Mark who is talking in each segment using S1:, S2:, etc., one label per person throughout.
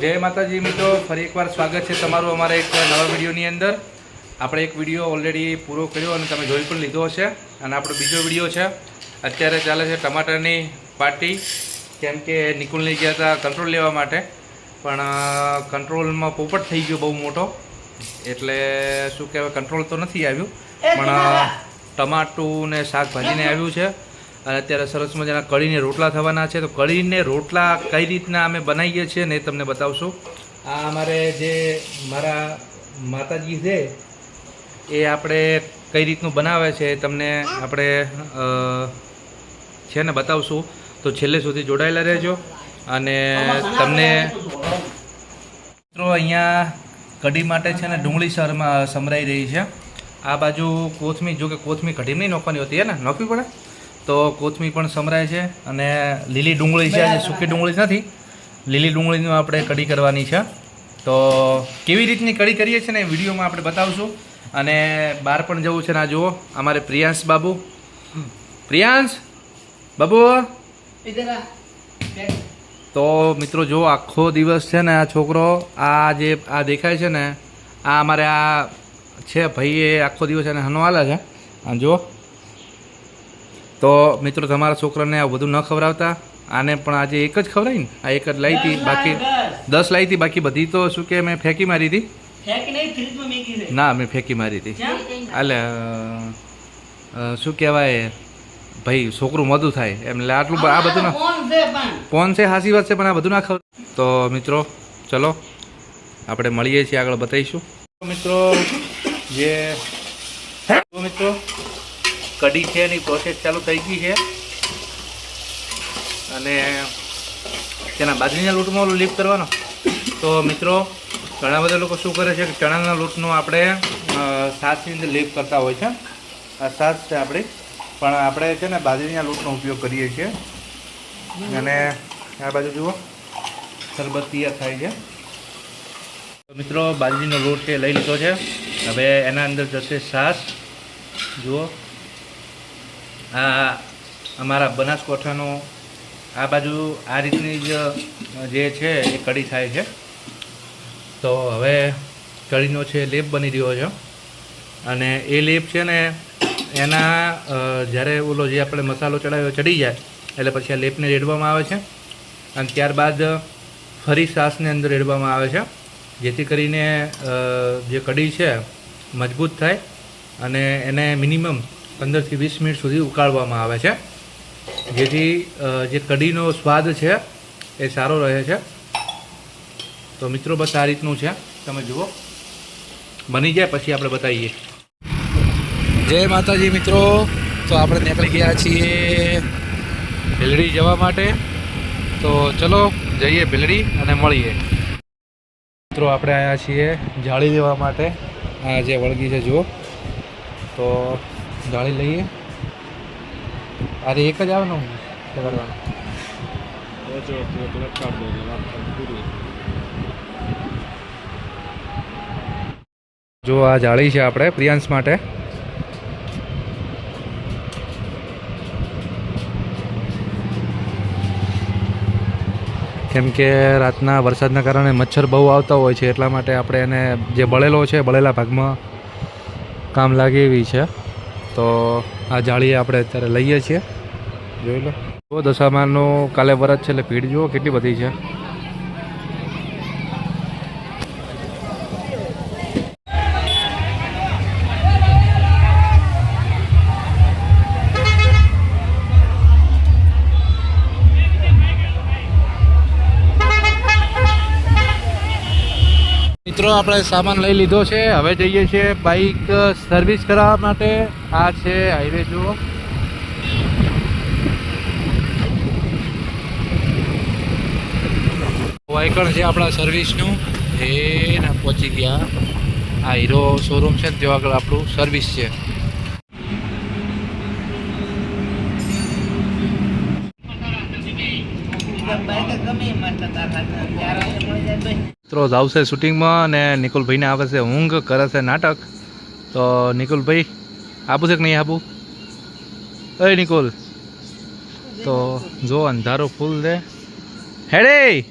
S1: જય માતાજી મિત્રો, ફરી એકવાર સ્વાગત છે તમારું અમારા એક નવા વિડીયોની અંદર। આપણે એક વિડીયો ઓલરેડી પૂરો કર્યો અને તમે જોઈ પણ લીધો હશે અને આપણો બીજો વિડીયો છે। અત્યારે ચાલે છે ટમાટરની પાર્ટી, કેમ કે નિકુલ લઈ ગયા હતા કંટ્રોલ લેવા માટે, પણ કંટ્રોલમાં પોપટ થઈ ગયો બહુ મોટો, એટલે શું કહેવાય કંટ્રોલ તો નથી આવ્યું, પણ ટમાટું ને શાકભાજીને આવ્યું છે। અને અત્યારે સરસ મજાના કઢીને રોટલા થવાના છે। તો કઢીને રોટલા કઈ રીતના અમે બનાવીએ છીએ ને એ તમને બતાવશું। આ અમારે જે મારા માતાજી છે એ આપણે કઈ રીતનું બનાવે છે તમને આપણે છે ને બતાવશું, તો છેલ્લે સુધી જોડાયેલા રહેજો। અને તમને મિત્રો અહીંયા કઢી માટે છે ને ડુંગળી સમરાઈ રહી છે। આ બાજુ કોથમીર, જો કે કોથમીર કઢી નહીં નાખવાની હોતી ને, નાખવી પડે તો કોથમીર પણ સમરાય છે। અને લીલી ડુંગળી છે, આજે સૂકી ડુંગળી નથી, લીલી ડુંગળીનું આપણે કઢી કરવાની છે। તો કેવી રીતની કઢી કરીએ છીએ ને વિડીયોમાં આપણે બતાવશું। અને બહાર પણ જવું છે ને, આ જુઓ અમારે પ્રિયાંશ બાબુ, પ્રિયાંશ બાબુ, તો મિત્રો જો આખો દિવસ છે ને આ છોકરો આ જે આ દેખાય છે ને, આ અમારે આ છે ભાઈ, એ આખો દિવસ એને હનો હાલે છે। આ જુઓ, તો મિત્રો તમારા છોકરાને આ બધું ન ખવડાવતા, આને પણ આજે એક જ ખવડાવી ને, આ એક જ લાવી હતી, બાકી 10 લાવી હતી, બાકી બધી તો શું કે મેં ફેંકી મારી હતી, ના મેં ફેંકી મારી હતી। એટલે શું કહેવાય ભાઈ, છોકરું મોઢું થાય એમ, એટલે આટલું આ બધું ના ફોન છે, હાસી વાત છે, પણ આ બધું ના ખબર। તો મિત્રો ચલો આપણે મળીએ છીએ, આગળ બતાવીશું। મિત્રો જે મિત્રો કઢી છે એની પ્રોસેસ ચાલુ થઈ ગઈ છે, અને તેના બાજરીના લોટમાં ઓલું લીપ કરવાનો। તો મિત્રો ઘણા બધા લોકો શું કરે છે કે ચણાના લોટનો આપણે છાશની અંદર લીપ કરતા હોય છે, આ છાશ છે આપણી, પણ આપણે છે ને બાજરીના લોટનો ઉપયોગ કરીએ છીએ। અને આ બાજુ જુઓ શરબત તૈયાર થાય છે। તો મિત્રો બાજરીનો લોટ છે લઈ લીધો છે, હવે એના અંદર જશે છાશ। જુઓ આ અમારા બનાસકાંઠાનો આ બાજુ આ રીતની જ જે છે એ કઢી થાય છે। તો હવે કઢીનો છે લેપ બની રહ્યો છે, અને એ લેપ છે ને એના જ્યારે ઓલો જે આપણે મસાલો ચડાવ્યો ચડી જાય એટલે પછી આ લેપને રેડવામાં આવે છે, અને ત્યારબાદ ફરી છાશને અંદર રેડવામાં આવે છે, જેથી કરીને જે કઢી છે મજબૂત થાય, અને એને મિનિમમ 15 થી 20 મિનિટ સુધી ઉકાળવામાં આવે છે, જેથી જે કઢીનો સ્વાદ છે એ સારો રહે છે। તો મિત્રો બસ આ રીતનું છે, તમે જુઓ બની જાય પછી આપણે બતાવીએ। જય માતાજી મિત્રો, તો આપણે નીકળી ગયા છીએ ભેલડી જવા માટે, તો ચલો જઈએ ભેલડી અને મળીએ। મિત્રો આપણે આવ્યા છીએ જાળી લેવા માટે, આ જે વળગી છે જુઓ, તો જાળી લઈએ। અરે એક જ આવવાનું કરવાનું, જો આ જાળી છે આપણે પ્રિયાંશ માટે। કેમ કે રાતના વરસાદના કારણે મચ્છર બહુ આવતા હોય છે, એટલા માટે આપણે એને જે બળેલો છે બળેલા ભાગમાં કામ લાગે એવી છે। તો આ જાળી આપણે અત્યારે લઈએ છીએ, જોઈ લો। જો દશામાનું કાલે વ્રત છે એટલે ભીડ જુઓ કેટલી બધી છે। મિત્રો આપણે સામાન લઈ લીધો છે, હવે જઈએ છીએ બાઇક સર્વિસ કરાવવા માટે। આ છે હાઈવે જુઓ, વાયકણ છે આપણા સર્વિસનું, એ ના પહોંચી ગયા। આ હીરો શોરૂમ છે ને ત્યાં આગળ આપણું સર્વિસ છે। મિત્રો આવશે શૂટિંગમાં, અને નિકુલભાઈને આવે છે ઊંઘ, કરે છે નાટક। તો નિકુલભાઈ આપું છે કે નહીં આપું? એ નિકુલ, તો જો અંધારો ફૂલ દે હેડે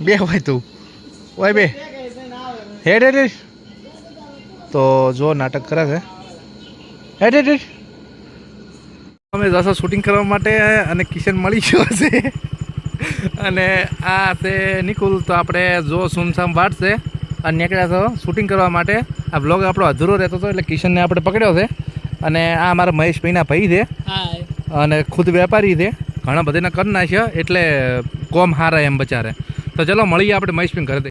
S1: બે હોય તું ઓય બે હેડ હેડ હેડ તો જો નાટક કરે છે હેડ હેડ હેડ અમે જશો શૂટિંગ કરવા માટે અને કિશન મળી ગયો છે અને આ છે નિકુલ તો આપણે જો સુમસામ વાટશે અને નીકળ્યા છો શૂટિંગ કરવા માટે આ બ્લોગ આપણો અધૂરો રહેતો હતો એટલે કિશનને આપણે પકડ્યો છે અને આ અમારા મહેશભાઈના ભાઈ છે અને ખુદ વેપારી છે ઘણા બધાને કરી નાખ્યા એટલે કોમ હારા એમ બચારે તો ચલો મળીએ આપણે મહેશભાઈ ઘરે